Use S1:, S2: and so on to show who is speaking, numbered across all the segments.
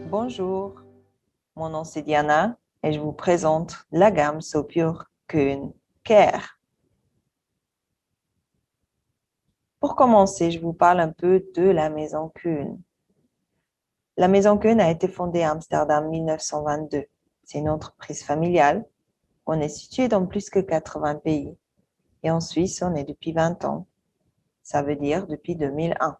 S1: Bonjour, mon nom c'est Diana et je vous présente la gamme So Pure Koen Care. Pour commencer, je vous parle un peu de la maison Koen. La maison Koen a été fondée à Amsterdam en 1922. C'est une entreprise familiale. On est situé dans plus que 80 pays. Et en Suisse, on est depuis 20 ans. Ça veut dire depuis 2001.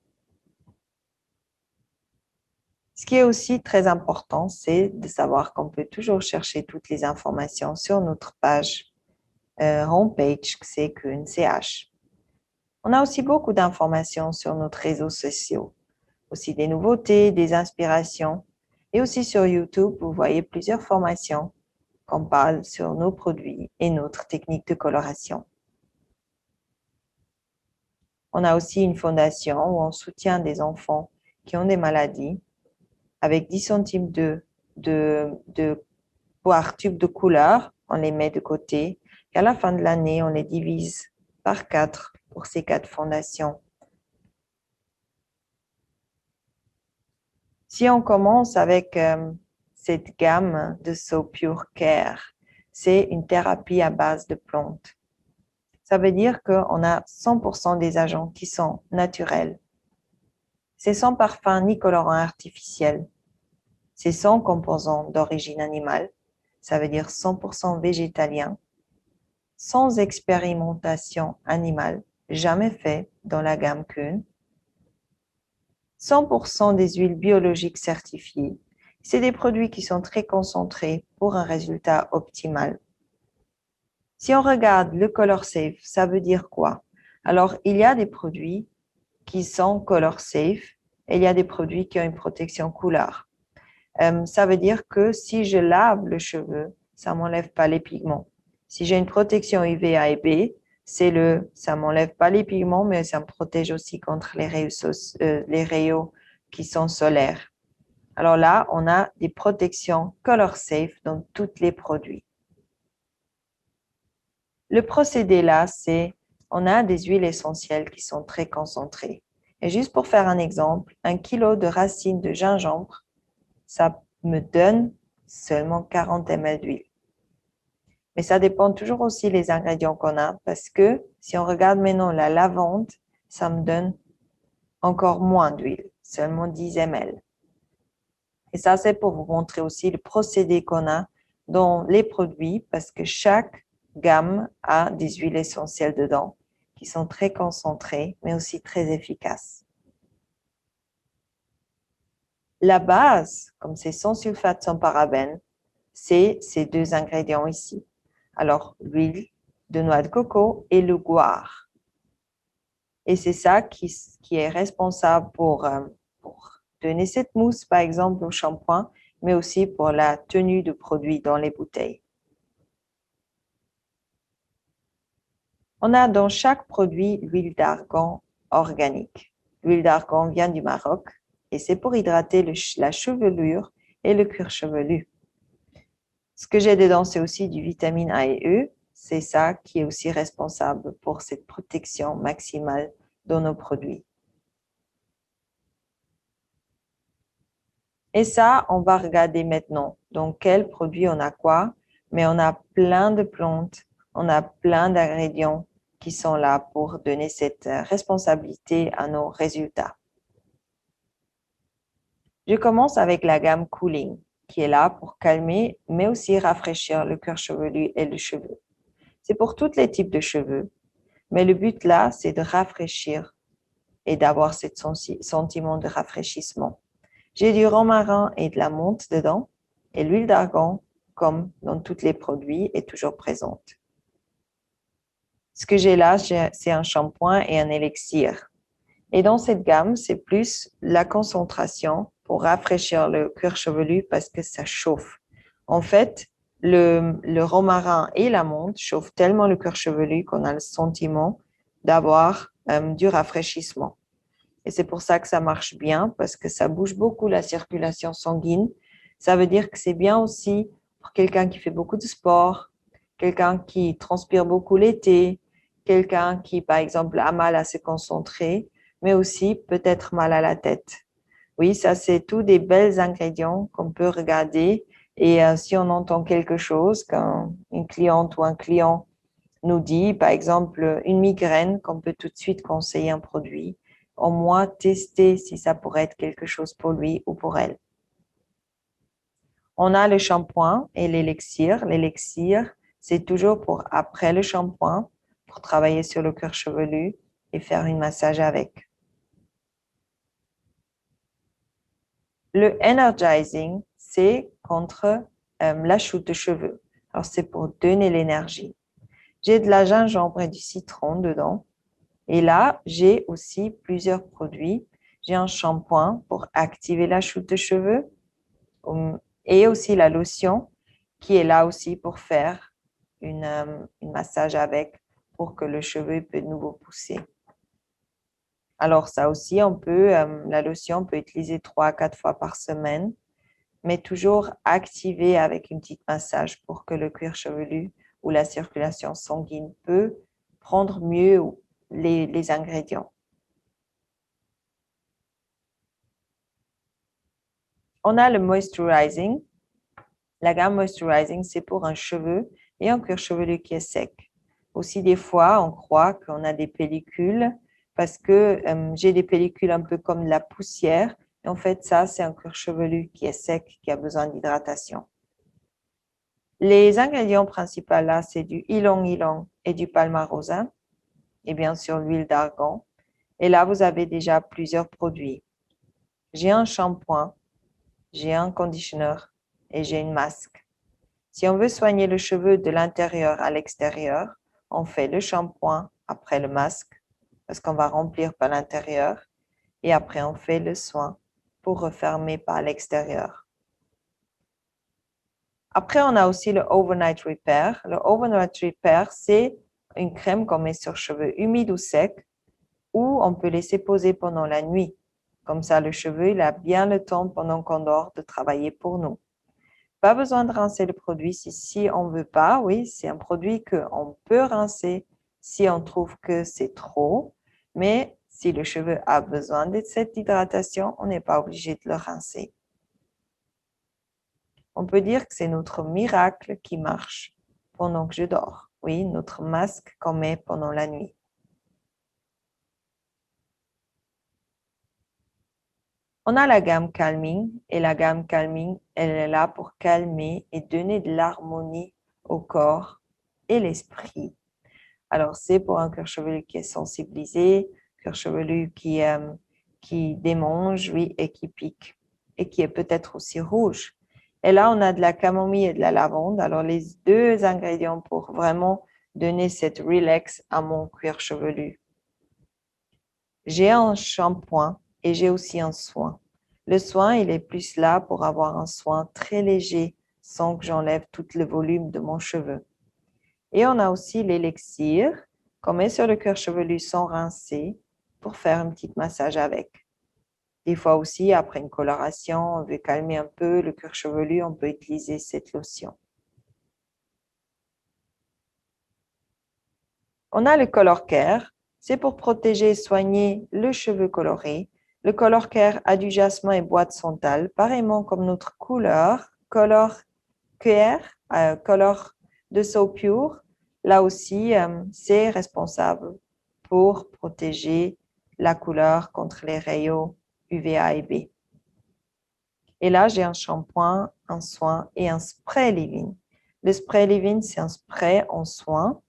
S1: Ce qui est aussi très important, c'est de savoir qu'on peut toujours chercher toutes les informations sur notre page homepage, c'est Koen.ch. On a aussi beaucoup d'informations sur nos réseaux sociaux, aussi des nouveautés, des inspirations. Et aussi sur YouTube, vous voyez plusieurs formations qu'on parle sur nos produits et notre technique de coloration. On a aussi une fondation où on soutient des enfants qui ont des maladies avec 10 centimes de poire tube de couleur. On les met de côté et à la fin de l'année, on les divise par 4 pour ces 4 fondations. Si on commence avec cette gamme de So Pure Care, c'est une thérapie à base de plantes. Ça veut dire qu'on a 100% des agents qui sont naturels. C'est sans parfum ni colorant artificiel. C'est sans composants d'origine animale. Ça veut dire 100% végétalien. Sans expérimentation animale, jamais fait dans la gamme Koen. 100% des huiles biologiques certifiées. C'est des produits qui sont très concentrés pour un résultat optimal. Si on regarde le Color Safe, ça veut dire quoi? Alors, il y a des produits qui sont Color Safe et il y a des produits qui ont une protection couleur. Ça veut dire que si je lave le cheveu, ça ne m'enlève pas les pigments. Si j'ai une protection UVA et B, ça ne m'enlève pas les pigments, mais ça me protège aussi contre les rayons qui sont solaires. Alors là, on a des protections Color Safe dans tous les produits. Le procédé là, c'est on a des huiles essentielles qui sont très concentrées. Et juste pour faire un exemple, 1 kilo de racines de gingembre, ça me donne seulement 40 ml d'huile. Mais ça dépend toujours aussi des ingrédients qu'on a parce que si on regarde maintenant la lavande, ça me donne encore moins d'huile, seulement 10 ml. Et ça, c'est pour vous montrer aussi le procédé qu'on a dans les produits parce que chaque gamme a des huiles essentielles dedans qui sont très concentrées mais aussi très efficaces. La base, comme c'est sans sulfate, sans parabènes, c'est ces deux ingrédients ici. Alors, l'huile de noix de coco et le guar. Et c'est ça qui est responsable pour donner cette mousse, par exemple, au shampoing, mais aussi pour la tenue de produits dans les bouteilles. On a dans chaque produit l'huile d'argan organique. L'huile d'argan vient du Maroc et c'est pour hydrater la chevelure et le cuir chevelu. Ce que j'ai dedans, c'est aussi du vitamine A et E. C'est ça qui est aussi responsable pour cette protection maximale dans nos produits. Et ça, on va regarder maintenant dans quel produit on a quoi, mais on a plein de plantes, on a plein d'ingrédients qui sont là pour donner cette responsabilité à nos résultats. Je commence avec la gamme Cooling, qui est là pour calmer, mais aussi rafraîchir le cuir chevelu et le cheveu. C'est pour tous les types de cheveux, mais le but là, c'est de rafraîchir et d'avoir ce sentiment de rafraîchissement. J'ai du romarin et de la menthe dedans et l'huile d'argan, comme dans tous les produits, est toujours présente. Ce que j'ai là, c'est un shampoing et un élixir. Et dans cette gamme, c'est plus la concentration pour rafraîchir le cuir chevelu parce que ça chauffe. En fait, le romarin et la menthe chauffent tellement le cuir chevelu qu'on a le sentiment d'avoir du rafraîchissement. Et c'est pour ça que ça marche bien, parce que ça bouge beaucoup la circulation sanguine. Ça veut dire que c'est bien aussi pour quelqu'un qui fait beaucoup de sport, quelqu'un qui transpire beaucoup l'été, quelqu'un qui, par exemple, a mal à se concentrer, mais aussi peut-être mal à la tête. Oui, ça, c'est tous des belles ingrédients qu'on peut regarder. Et si on entend quelque chose, quand une cliente ou un client nous dit, par exemple, une migraine, qu'on peut tout de suite conseiller un produit, au moins tester si ça pourrait être quelque chose pour lui ou pour elle. On a le shampoing et l'élixir. L'élixir, c'est toujours pour après le shampoing, pour travailler sur le cuir chevelu et faire un massage avec. Le energizing, c'est contre la chute de cheveux. Alors, c'est pour donner l'énergie. J'ai de la gingembre et du citron dedans. Et là, j'ai aussi plusieurs produits. J'ai un shampoing pour activer la chute de cheveux et aussi la lotion qui est là aussi pour faire une massage avec pour que le cheveu peut de nouveau pousser. Alors ça aussi, la lotion, on peut utiliser 3 à 4 fois par semaine, mais toujours activer avec une petite massage pour que le cuir chevelu ou la circulation sanguine peut prendre mieux les ingrédients. On a le moisturizing. La gamme moisturizing, c'est pour un cheveu et un cuir chevelu qui est sec. Aussi, des fois, on croit qu'on a des pellicules parce que j'ai des pellicules un peu comme la poussière. Et en fait, ça, c'est un cuir chevelu qui est sec, qui a besoin d'hydratation. Les ingrédients principaux là, c'est du ylang-ylang et du palmarosa et bien sûr l'huile d'argan. Et là, vous avez déjà plusieurs produits. J'ai un shampoing, j'ai un conditionneur et j'ai une masque. Si on veut soigner le cheveu de l'intérieur à l'extérieur, on fait le shampoing après le masque parce qu'on va remplir par l'intérieur et après on fait le soin pour refermer par l'extérieur. Après, on a aussi le Overnight Repair. Le Overnight Repair, c'est une crème qu'on met sur cheveux humides ou secs ou on peut laisser poser pendant la nuit. Comme ça, le cheveu, il a bien le temps pendant qu'on dort de travailler pour nous. Pas besoin de rincer le produit si on ne veut pas. Oui, c'est un produit qu'on peut rincer si on trouve que c'est trop. Mais si le cheveu a besoin de cette hydratation, on n'est pas obligé de le rincer. On peut dire que c'est notre miracle qui marche pendant que je dors. Oui, notre masque qu'on met pendant la nuit. On a la gamme Calming et la gamme Calming, elle est là pour calmer et donner de l'harmonie au corps et l'esprit. Alors, c'est pour un cuir chevelu qui est sensibilisé, cuir chevelu qui démange, oui, et qui pique et qui est peut-être aussi rouge. Et là, on a de la camomille et de la lavande. Alors, les deux ingrédients pour vraiment donner cette relax à mon cuir chevelu. J'ai un shampoing et j'ai aussi un soin. Le soin, il est plus là pour avoir un soin très léger sans que j'enlève tout le volume de mon cheveu. Et on a aussi l'élixir qu'on met sur le cuir chevelu sans rincer pour faire un petit massage avec. Des fois aussi, après une coloration, on veut calmer un peu le cuir chevelu, on peut utiliser cette lotion. On a le Color Care, c'est pour protéger et soigner le cheveu coloré. Le Color Care a du jasmin et bois de santal, pareillement comme notre Color Care, Color de So Pure. Là aussi, c'est responsable pour protéger la couleur contre les rayons UVA et B. Et là, j'ai un shampoing, un soin et un spray leave-in. Le spray leave-in, c'est un spray en soin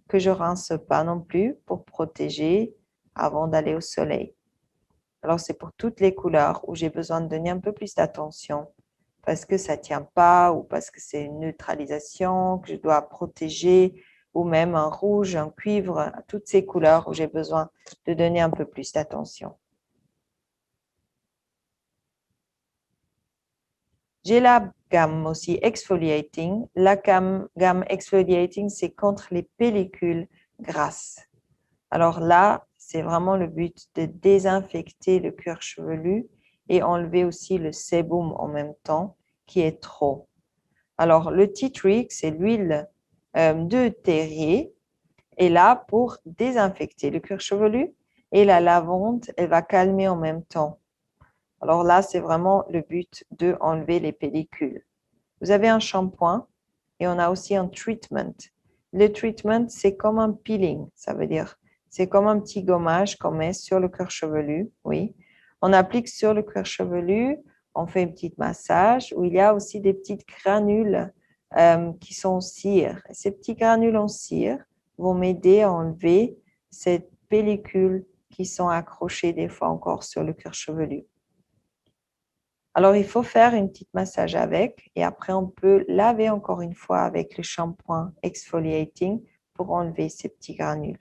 S1: que je rince pas non plus pour protéger avant d'aller au soleil. Alors, c'est pour toutes les couleurs où j'ai besoin de donner un peu plus d'attention parce que ça ne tient pas ou parce que c'est une neutralisation que je dois protéger ou même un rouge, un cuivre, toutes ces couleurs où j'ai besoin de donner un peu plus d'attention. J'ai la gamme aussi exfoliating. La gamme exfoliating, c'est contre les pellicules grasses. Alors là, c'est vraiment le but de désinfecter le cuir chevelu et enlever aussi le sébum en même temps qui est trop. Alors, le tea tree, c'est l'huile de terrier, est là pour désinfecter le cuir chevelu et la lavande, elle va calmer en même temps. Alors là, c'est vraiment le but de enlever les pellicules. Vous avez un shampoing et on a aussi un treatment. Le treatment, c'est comme un peeling, ça veut dire, c'est comme un petit gommage qu'on met sur le cuir chevelu, oui. On applique sur le cuir chevelu, on fait un petit massage où il y a aussi des petites granules qui sont en cire. Ces petits granules en cire vont m'aider à enlever cette pellicule qui sont accrochées des fois encore sur le cuir chevelu. Alors, il faut faire une petite massage avec et après, on peut laver encore une fois avec le shampoing exfoliating pour enlever ces petits granules.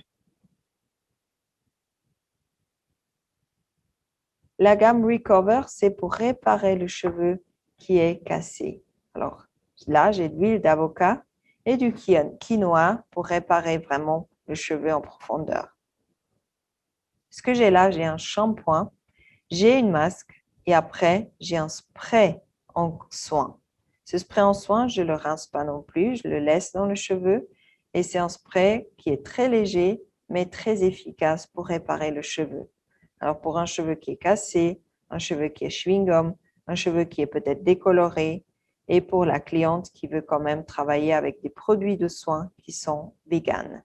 S1: La gamme Recover, c'est pour réparer le cheveu qui est cassé. Alors, là, j'ai de l'huile d'avocat et du quinoa pour réparer vraiment le cheveu en profondeur. Ce que j'ai là, j'ai un shampoing, j'ai une masque et après, j'ai un spray en soin. Ce spray en soin, je ne le rince pas non plus, je le laisse dans le cheveu et c'est un spray qui est très léger mais très efficace pour réparer le cheveu. Alors pour un cheveu qui est cassé, un cheveu qui est chewing-gum, un cheveu qui est peut-être décoloré et pour la cliente qui veut quand même travailler avec des produits de soins qui sont véganes.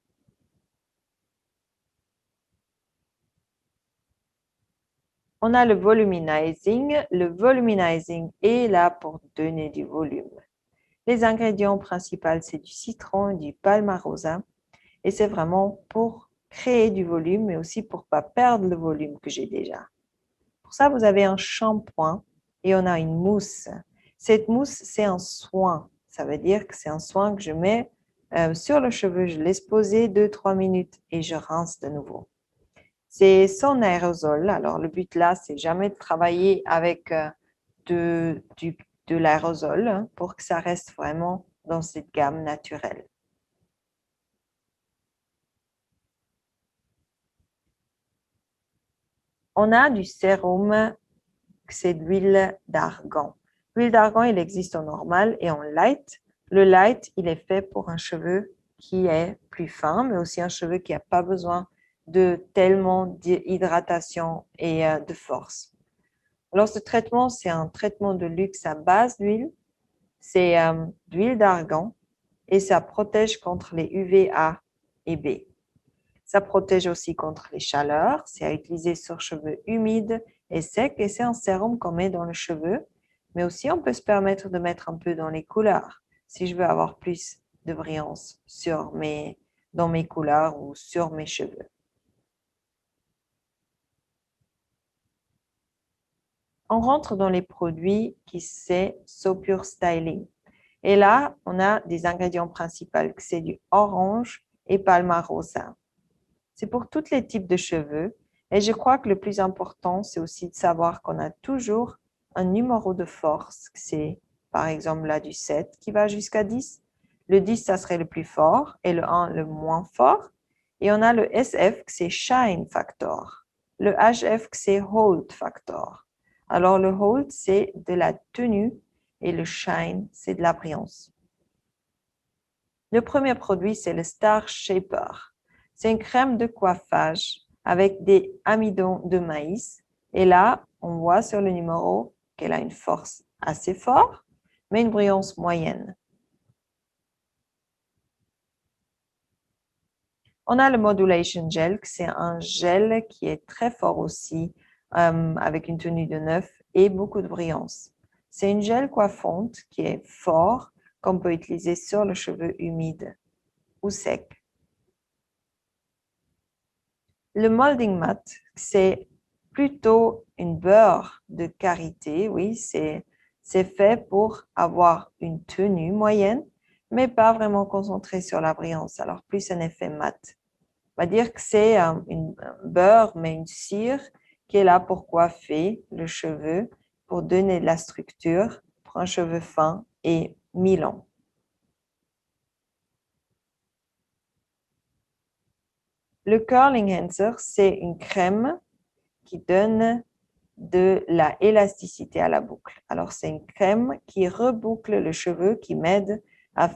S1: On a le voluminizing. Le voluminizing est là pour donner du volume. Les ingrédients principaux, c'est du citron et du palmarosa. Et c'est vraiment pour créer du volume, mais aussi pour ne pas perdre le volume que j'ai déjà. Pour ça, vous avez un shampoing et on a une mousse. Cette mousse, c'est un soin. Ça veut dire que c'est un soin que je mets sur le cheveu, je laisse poser 2-3 minutes et je rince de nouveau. C'est son aérosol. Alors, le but là, c'est jamais de travailler avec de l'aérosol pour que ça reste vraiment dans cette gamme naturelle. On a du sérum, c'est de l'huile d'argan. L'huile d'argan, il existe en normal et en light. Le light, il est fait pour un cheveu qui est plus fin, mais aussi un cheveu qui n'a pas besoin de tellement d'hydratation et de force. Alors, ce traitement, c'est un traitement de luxe à base d'huile. C'est d'huile d'argan et ça protège contre les UVA et B. Ça protège aussi contre les chaleurs. C'est à utiliser sur cheveux humides et secs et c'est un sérum qu'on met dans le cheveu. Mais aussi, on peut se permettre de mettre un peu dans les couleurs si je veux avoir plus de brillance dans mes couleurs ou sur mes cheveux. On rentre dans les produits qui c'est So Pure Styling. Et là, on a des ingrédients principaux, c'est du orange et palmarosa. C'est pour tous les types de cheveux. Et je crois que le plus important, c'est aussi de savoir qu'on a toujours un numéro de force. C'est par exemple là du 7 qui va jusqu'à 10. Le 10, ça serait le plus fort et le 1, le moins fort. Et on a le SF, c'est Shine Factor. Le HF, c'est Hold Factor. Alors le Hold, c'est de la tenue et le Shine, c'est de la brillance. Le premier produit, c'est le Star Shaper. C'est une crème de coiffage avec des amidons de maïs. Et là, on voit sur le numéro qu'elle a une force assez forte, mais une brillance moyenne. On a le Modulation Gel, c'est un gel qui est très fort aussi, avec une tenue de 9 et beaucoup de brillance. C'est une gel coiffante qui est fort, qu'on peut utiliser sur le cheveu humide ou sec. Le molding mat, c'est plutôt une beurre de karité, oui, c'est fait pour avoir une tenue moyenne, mais pas vraiment concentré sur la brillance, alors plus un effet mat. On va dire que c'est une beurre, mais une cire qui est là pour coiffer le cheveu, pour donner de la structure pour un cheveu fin et mi-long. Le Curling Enhancer, c'est une crème qui donne de la élasticité à la boucle. Alors, c'est une crème qui reboucle le cheveu, qui m'aide à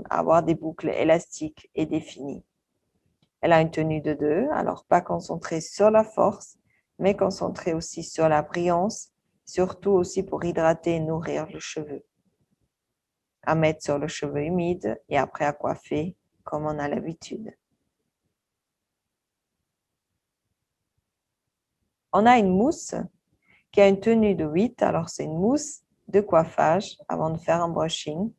S1: avoir des boucles élastiques et définies. Elle a une tenue de 2, alors pas concentrée sur la force, mais concentrée aussi sur la brillance surtout aussi pour hydrater et nourrir le cheveu. À mettre sur le cheveu humide et après à coiffer comme on a l'habitude. On a une mousse qui a une tenue de 8. Alors, c'est une mousse de coiffage avant de faire un brushing.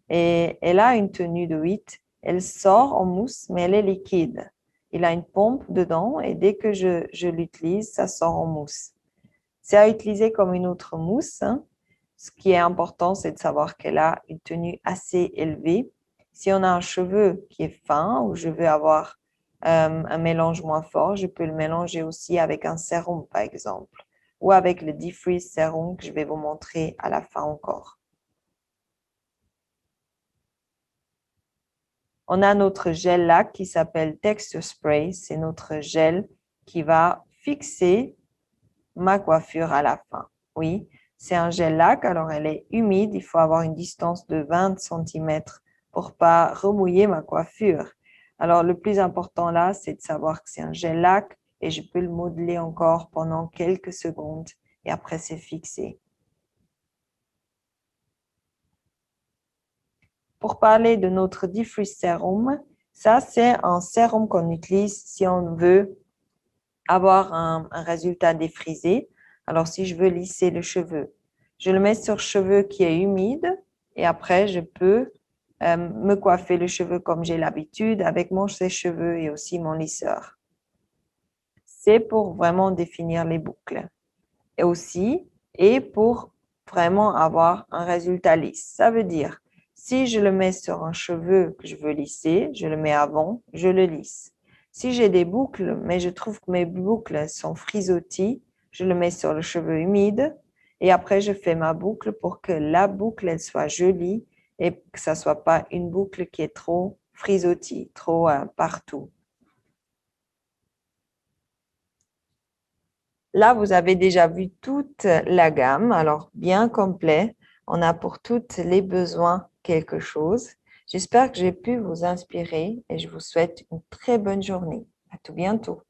S1: Et elle a une tenue de 8. Elle sort en mousse, mais elle est liquide. Il a une pompe dedans et dès que je l'utilise, ça sort en mousse. C'est à utiliser comme une autre mousse. Hein. Ce qui est important, c'est de savoir qu'elle a une tenue assez élevée. Si on a un cheveu qui est fin ou je veux avoir un mélange moins fort, je peux le mélanger aussi avec un sérum, par exemple, ou avec le Defreeze Sérum que je vais vous montrer à la fin encore. On a notre gel lac qui s'appelle Texture Spray. C'est notre gel qui va fixer ma coiffure à la fin. Oui, c'est un gel lac, alors elle est humide. Il faut avoir une distance de 20 cm pour pas remouiller ma coiffure. Alors, le plus important là, c'est de savoir que c'est un gel lac et je peux le modeler encore pendant quelques secondes et après c'est fixé. Pour parler de notre Defreeze Sérum, ça c'est un sérum qu'on utilise si on veut avoir un résultat défrisé. Alors, si je veux lisser le cheveu, je le mets sur le cheveu qui est humide et après, je peux me coiffer le cheveu comme j'ai l'habitude avec mon sèche-cheveux et aussi mon lisseur. C'est pour vraiment définir les boucles et aussi et pour vraiment avoir un résultat lisse. Ça veut dire, si je le mets sur un cheveu que je veux lisser, je le mets avant, je le lisse. Si j'ai des boucles, mais je trouve que mes boucles sont frisotties, je le mets sur le cheveu humide et après je fais ma boucle pour que la boucle elle soit jolie et que ça soit pas une boucle qui est trop frisottie, trop partout. Là, vous avez déjà vu toute la gamme, alors bien complet. On a pour tous les besoins quelque chose. J'espère que j'ai pu vous inspirer et je vous souhaite une très bonne journée. À tout bientôt.